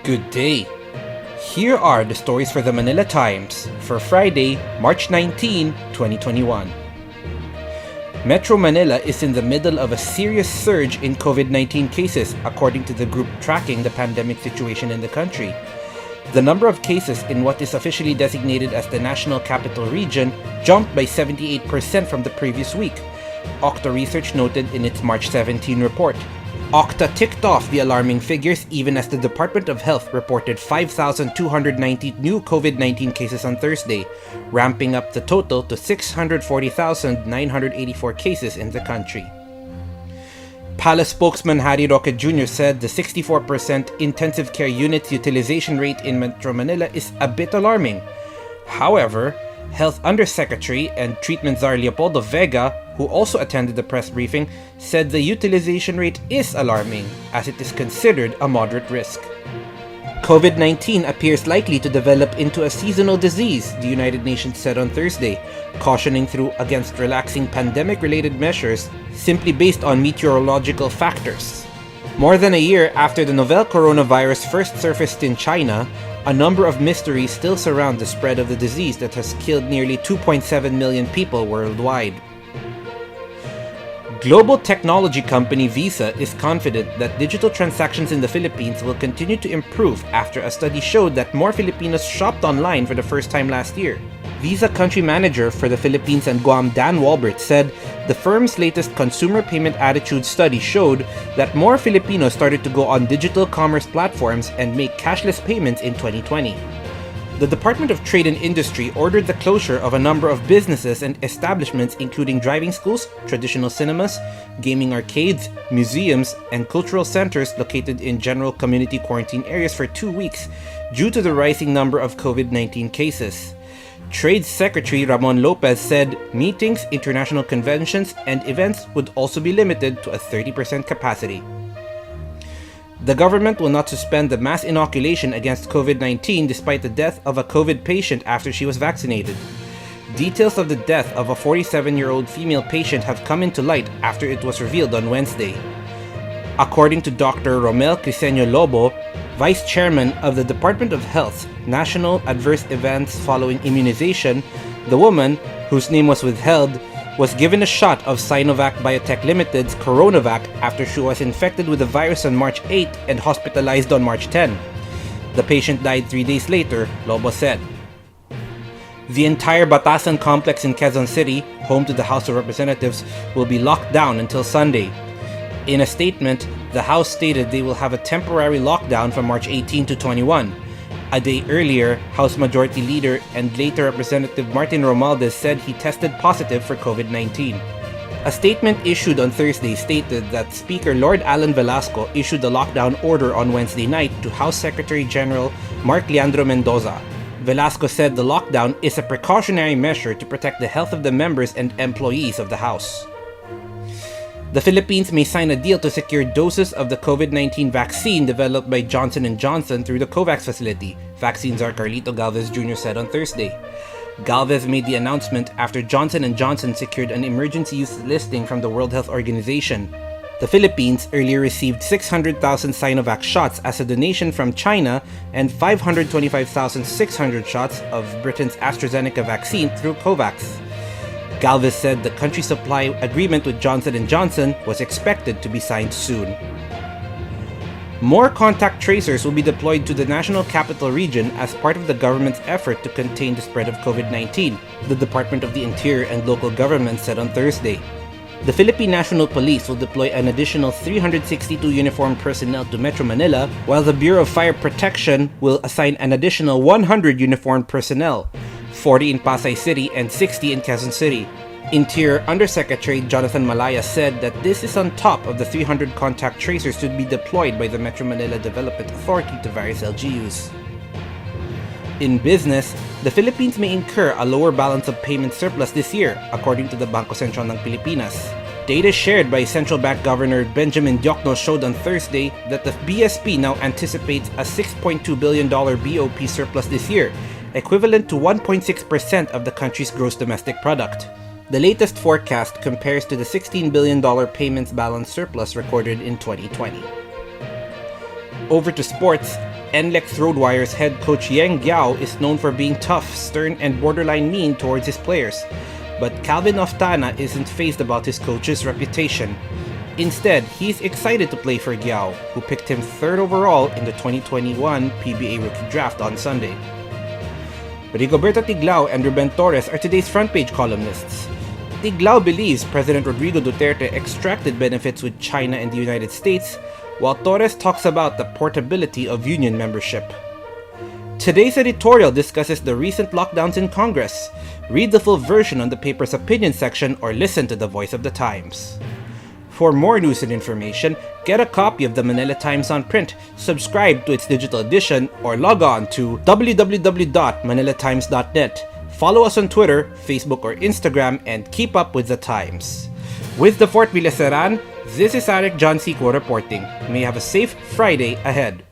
Good day. Here are the stories for the Manila Times for Friday, March 19, 2021. Metro Manila is in the middle of a serious surge in COVID-19 cases, according to the group tracking the pandemic situation in the country. The number of cases in what is officially designated as the National Capital Region jumped by 78% from the previous week, Okta Research noted in its March 17 report. Okta ticked off the alarming figures even as the Department of Health reported 5,290 new COVID-19 cases on Thursday, ramping up the total to 640,984 cases in the country. Palace spokesman Harry Roque Jr. said the 64% intensive care units utilization rate in Metro Manila is a bit alarming. However, Health Undersecretary and Treatment Czar Leopoldo Vega, who also attended the press briefing, said the utilization rate is alarming as it is considered a moderate risk. COVID-19 appears likely to develop into a seasonal disease, the United Nations said on Thursday, cautioning against relaxing pandemic-related measures simply based on meteorological factors. More than a year after the novel coronavirus first surfaced in China, a number of mysteries still surround the spread of the disease that has killed nearly 2.7 million people worldwide. Global technology company Visa is confident that digital transactions in the Philippines will continue to improve after a study showed that more Filipinos shopped online for the first time last year. Visa country manager for the Philippines and Guam, Dan Walbert, said the firm's latest consumer payment attitude study showed that more Filipinos started to go on digital commerce platforms and make cashless payments in 2020. The Department of Trade and Industry ordered the closure of a number of businesses and establishments including driving schools, traditional cinemas, gaming arcades, museums, and cultural centers located in general community quarantine areas for 2 weeks due to the rising number of COVID-19 cases. Trade Secretary Ramon Lopez said meetings, international conventions, and events would also be limited to a 30% capacity. The government will not suspend the mass inoculation against COVID-19 despite the death of a COVID patient after she was vaccinated. Details of the death of a 47-year-old female patient have come into light after it was revealed on Wednesday. According to Dr. Romel Criseño Lobo, Vice Chairman of the Department of Health's National Adverse Events Following Immunization, the woman, whose name was withheld, was given a shot of Sinovac Biotech Limited's Coronavac after she was infected with the virus on March 8 and hospitalized on March 10. The patient died 3 days later, Lobo said. The entire Batasan complex in Quezon City, home to the House of Representatives, will be locked down until Sunday. In a statement, the House stated they will have a temporary lockdown from March 18 to 21. A day earlier, House Majority Leader and later Representative Martin Romualdez said he tested positive for COVID-19. A statement issued on Thursday stated that Speaker Lord Alan Velasco issued a lockdown order on Wednesday night to House Secretary General Mark Leandro Mendoza. Velasco said the lockdown is a precautionary measure to protect the health of the members and employees of the House. The Philippines may sign a deal to secure doses of the COVID-19 vaccine developed by Johnson & Johnson through the COVAX facility, vaccine czar Carlito Galvez Jr. said on Thursday. Galvez made the announcement after Johnson & Johnson secured an emergency use listing from the World Health Organization. The Philippines earlier received 600,000 Sinovac shots as a donation from China and 525,600 shots of Britain's AstraZeneca vaccine through COVAX. Galvez said the country's supply agreement with Johnson & Johnson was expected to be signed soon. More contact tracers will be deployed to the National Capital Region as part of the government's effort to contain the spread of COVID-19, the Department of the Interior and local governments said on Thursday. The Philippine National Police will deploy an additional 362 uniformed personnel to Metro Manila, while the Bureau of Fire Protection will assign an additional 100 uniformed personnel, 40 in Pasay City and 60 in Quezon City. Interior Undersecretary Jonathan Malaya said that this is on top of the 300 contact tracers to be deployed by the Metro Manila Development Authority to various LGUs. In business, the Philippines may incur a lower balance of payment surplus this year, according to the Bangko Sentral ng Pilipinas. Data shared by Central Bank Governor Benjamin Diokno showed on Thursday that the BSP now anticipates a $6.2 billion BOP surplus this year, equivalent to 1.6% of the country's gross domestic product. The latest forecast compares to the $16 billion payments balance surplus recorded in 2020. Over to sports, NLEX Roadwire's head coach Yang Giao is known for being tough, stern, and borderline mean towards his players. But Calvin Oftana isn't fazed about his coach's reputation. Instead, he's excited to play for Giao, who picked him 3rd overall in the 2021 PBA Rookie Draft on Sunday. Rigoberto Tiglao and Ruben Torres are today's front page columnists. Tiglao believes President Rodrigo Duterte extracted benefits with China and the United States, while Torres talks about the portability of union membership. Today's editorial discusses the recent lockdowns in Congress. Read the full version on the paper's opinion section or listen to the Voice of the Times. For more news and information, get a copy of the Manila Times on print, subscribe to its digital edition, or log on to www.manilatimes.net. Follow us on Twitter, Facebook, or Instagram, and keep up with the Times. With the Fort Villaseran, this is Eric John Seco reporting. May you have a safe Friday ahead.